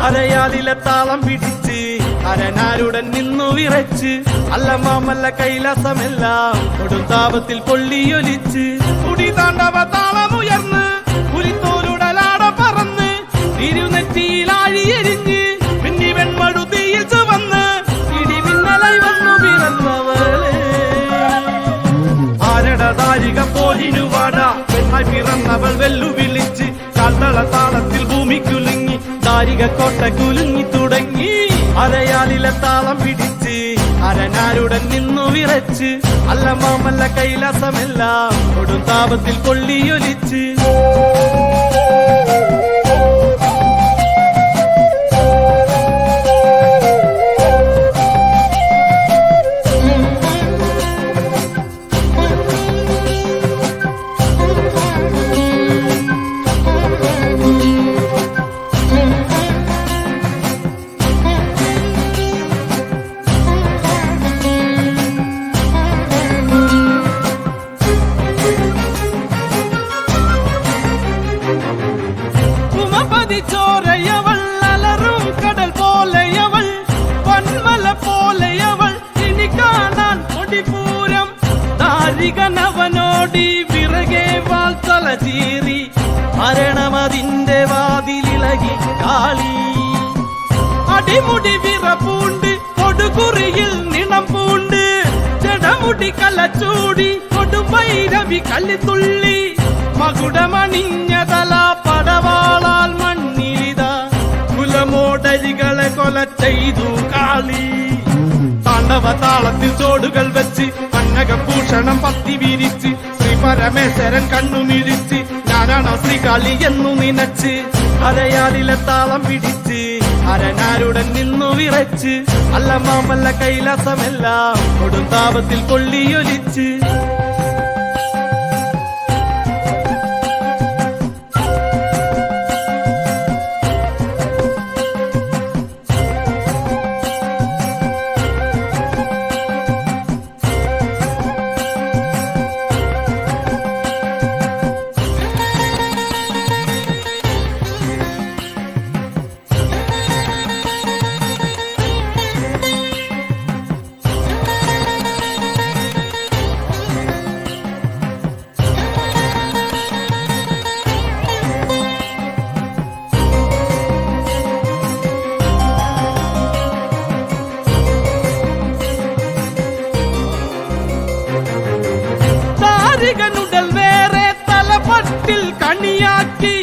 അരയാലിലെ താളം പിടിച്ച് അരനാരുടൻ നിന്നു വിറച്ച് അല്ലമാമല്ല കൈലാസമെല്ലാം കൊടുത്താപത്തിൽ പൊള്ളിയൊലിച്ച് കുടി താണ്ടവ താളമുയർന്ന് പുലിത്തോലുടലാട പറന്ന് തിരുനെറ്റിയിൽ ആഴിയെരിഞ്ഞ് പിന്നി വെൺമടുതിയിൽ ചുവന്ന് ഇടിമിന്നലായി വന്നു പിറന്നവളെ ആരടതാരിക പോലിനുവാട പെണ്ണായി പിറന്നവൾ വെല്ലുവിളിച്ച് കാൽത്തള താളത്തിൽ ഭൂമി കുലുങ്ങി താരിക കോട്ട കുലുങ്ങി തുടങ്ങി അരയാലിലെ താളം പിടിച്ച് അരനാരുടൻ നിന്നു വിറച്ച് അല്ലമാമല്ല കൈലാസമെല്ലാം കൊടുത്താപത്തിൽ പൊള്ളിയൊലിച്ച് ചോരയവൾ അലറും കടൽ പോലെയവൾ പൊന്മല പോലെയവൾ ഇനി കാണാൻ കൊടിപൂരം താരികനവനോടി വിറകെ വാൾത്തല ചീറി മരണമതിന്റെ വാതിലിളകി കാളി അടിമുടി വിറപൂണ്ട് കൊടുകുറിയിൽ നിണം പൂണ്ട് ജടമുടി കലച്ചൂടി കൊടുമൈരവി കല്ലിത്തുള്ളി മകുടമണിഞ്ഞതല പടവാളാൽ മണ്ണിലിത കുലമോടരികളെ കൊല ചെയ്തു കാളി താണ്ഡവ താളത്തിൽ ചോടുകൾ വെച്ച് കന്നകഭൂഷണം പത്തി വിരിച്ച് ശ്രീ പരമേശ്വരൻ കണ്ണുമിഴിച്ച് ഞാനാണ് ശ്രീകാളി എന്നു നിനച്ച് അരയാലിലെ താളം പിടിച്ച് അരനാരുടൻ നിന്നു വിറച്ച് അല്ലമാമല്ല കൈലാസമെല്ലാം കൊടുത്താപത്തിൽ പൊള്ളിയൊലിച്ച് ുടൽ വേറെ തലപട്ടിൽ കണിയാക്കി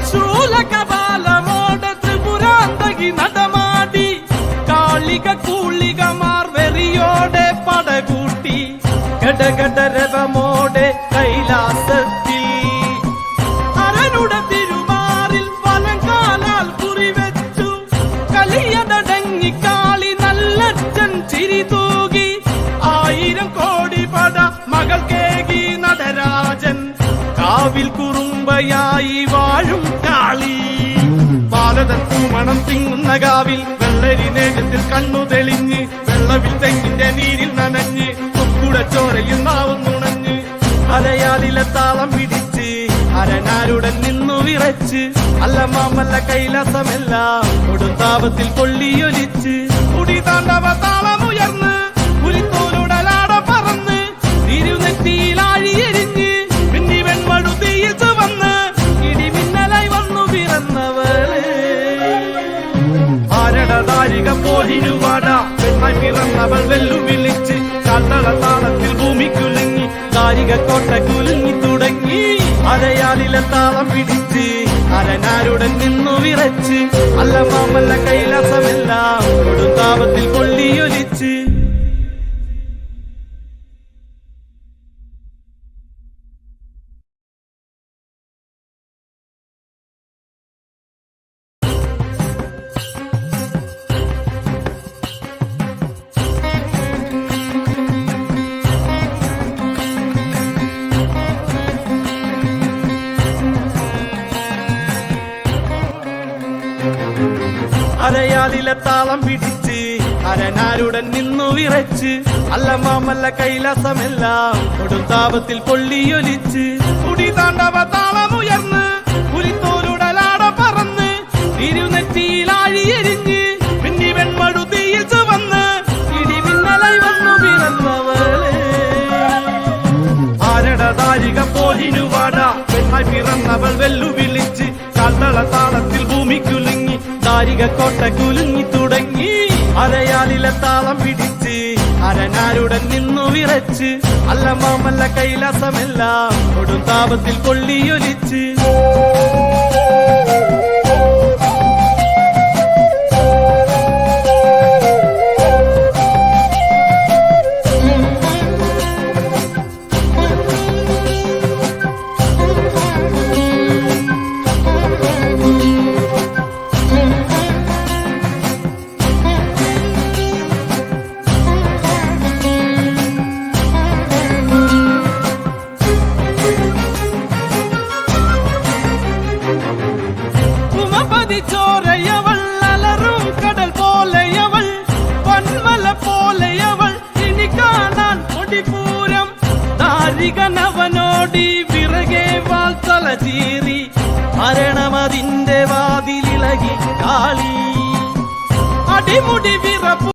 ശൂലകപാലമോടെ ത്രിപുരാന്തകി നടമാടി കാളിക കൂളികമാർ വെറിയോടെ പടകൂട്ടി ഗടഗടരവമോടെ കൈലാസത്തിൽ അരനുടെ തിരുമാറിൽ വലങ്കാലാൽ കുറിവെച്ചു കലിയടങ്ങി കാളി നല്ലച്ഛൻ ചിരി തൂകി 1000 കോടി പട മകൾ കേകി നടരാജൻ കാവിൽ കുറുമ്പയായി വാഴും കാളി പാലതൻ പൂമണം തിങ്ങുന്ന കാവിൽ വെള്ളരി നേരത്തിൽ കണ്ണു തെളിഞ്ഞ് വെള്ളവിൽ തെങ്ങിന്റെ നീരിൽ നനഞ്ഞ് തൊക്കുടെ ചോരയിൽ നാവും നുണഞ്ഞ് അരയാലിലെ താളം പിടിച്ച് അരനാരുടൻ നിന്നു വിറച്ച് അല്ലമാമല്ല കൈലാസമെല്ലാം കൊടുത്താപത്തിൽ പൊള്ളിയൊലിച്ച് കുടി താണ്ഡവ താളമുയർന്ന് പുലിത്തോലുടലാട പറന്ന് തിരുനെറ്റിയിൽ ആഴിയെരിഞ്ഞ് പിന്നി വെൺമടുതിയിൽ ചുവന്ന് ഇടിമിന്നലായി വന്നു പിറന്നവളെ ആരടതാരിക പോലിനുവാട പെണ്ണായി പിറന്നവൾ വെല്ലുവിളിച്ച് കാൽത്തള താളത്തിൽ ഭൂമി കുലുങ്ങി താരിക കോട്ട കുലുങ്ങി തുടങ്ങി അരയാലിലെ താളം പിടിച്ച് അരനാരുടൻ നിന്നു വിറച്ച് അല്ലമാമല്ല കൈലാസമെല്ലാം കൊടുത്താപത്തിൽ പൊള്ളിയൊലിച്ച് അരയാലിലെ താളം പിടിച്ച് അരനാരുടൻ നിന്നു വിറച്ച് അല്ലമാമല്ല കൈലാസമെല്ലാം കൊടുത്താപത്തിൽ പൊള്ളിയൊലിച്ച് കുടി താണ്ഡവ താളമുയർന്ന് പുലിത്തോലുടലാട പറന്ന് പോരിനുവാടാ പെണ്ണായി പിറന്നവൾ വെല്ലുവിളിച്ച് കാൽത്തള താളത്തിൽ ഭൂമി കുലുങ്ങി ദാരിക കോട്ട കുലുങ്ങി തുടങ്ങി അരയാലിലെ താളം പിടിച്ച് അരനാരുടൻ നിന്നു വിറച്ച് അല്ല മാമല്ല കൈലാസമെല്ലാം കൊടും താപത്തിൽ കൊള്ളിയൊലിച്ച് ചോരയവൾ അലറും കടൽ പോലെയവൾ പന്മല പോലെയവൾ ഇനി കാണാൻ കൊടിപൂരം ദാരികനവനോടി വിറകെ വാൾത്തല ചീറി മരണമതിന്റെ വാതിലിളകി കാളി അടിമുടി വിറപ്പു